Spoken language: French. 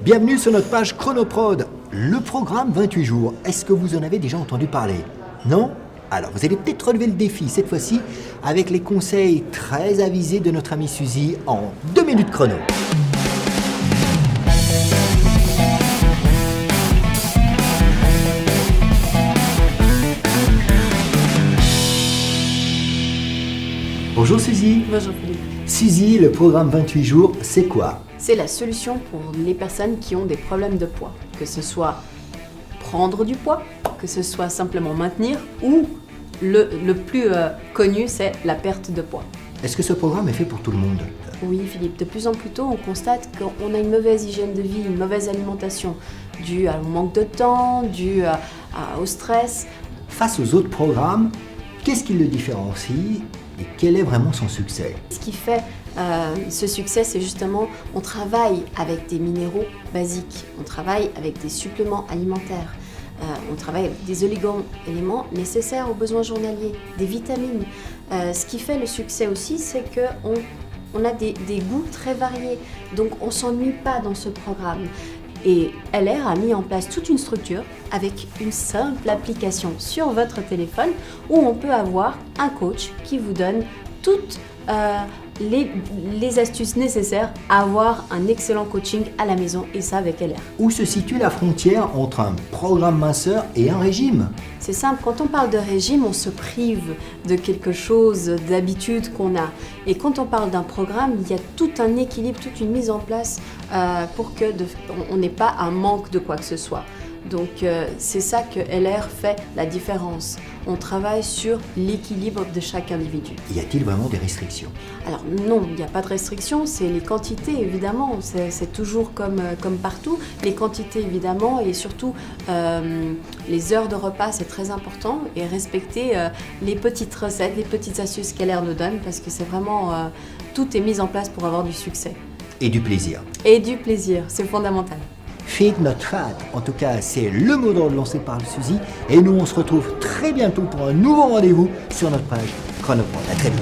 Bienvenue sur notre page Chronoprod, le programme 28 jours. Est-ce que vous en avez déjà entendu parler? Non? Alors, vous allez peut-être relever le défi cette fois-ci avec les conseils très avisés de notre amie Suzy en 2 minutes chrono. Bonjour Suzy. Bonjour Philippe. Suzy, le programme 28 jours, c'est quoi? C'est la solution pour les personnes qui ont des problèmes de poids, que ce soit prendre du poids, que ce soit simplement maintenir, ou le plus connu, c'est la perte de poids. Est-ce que ce programme est fait pour tout le monde? Oui Philippe, de plus en plus tôt, on constate qu'on a une mauvaise hygiène de vie, une mauvaise alimentation, due au manque de temps, due au stress. Face aux autres programmes, qu'est-ce qui le différencie et quel est vraiment son succès? Ce qui fait ce succès, c'est justement, on travaille avec des minéraux basiques, on travaille avec des suppléments alimentaires, on travaille avec des oligo-éléments nécessaires aux besoins journaliers, des vitamines. Ce qui fait le succès aussi, c'est qu'on a des goûts très variés, donc on ne s'ennuie pas dans ce programme. Et LR a mis en place toute une structure avec une simple application sur votre téléphone où on peut avoir un coach qui vous donne toutes les astuces nécessaires à avoir un excellent coaching à la maison, et ça avec LR. Où se situe la frontière entre un programme minceur et un régime? C'est simple, quand on parle de régime, on se prive de quelque chose d'habitude qu'on a. Et quand on parle d'un programme, il y a tout un équilibre, toute une mise en place pour qu'on n'ait pas un manque de quoi que ce soit. Donc c'est ça que LR fait la différence. On travaille sur l'équilibre de chaque individu. Y a-t-il vraiment des restrictions? Alors non, il n'y a pas de restrictions, c'est les quantités évidemment, c'est toujours comme partout. Les quantités évidemment, et surtout les heures de repas, c'est très important, et respecter les petites recettes, les petites astuces qu'LR nous donne, parce que c'est vraiment, tout est mis en place pour avoir du succès. Et du plaisir. Et du plaisir, c'est fondamental. Fit not fat, en tout cas c'est le mot d'ordre lancé par Suzy, et nous on se retrouve très bientôt pour un nouveau rendez-vous sur notre page Chronoprod. À très vite.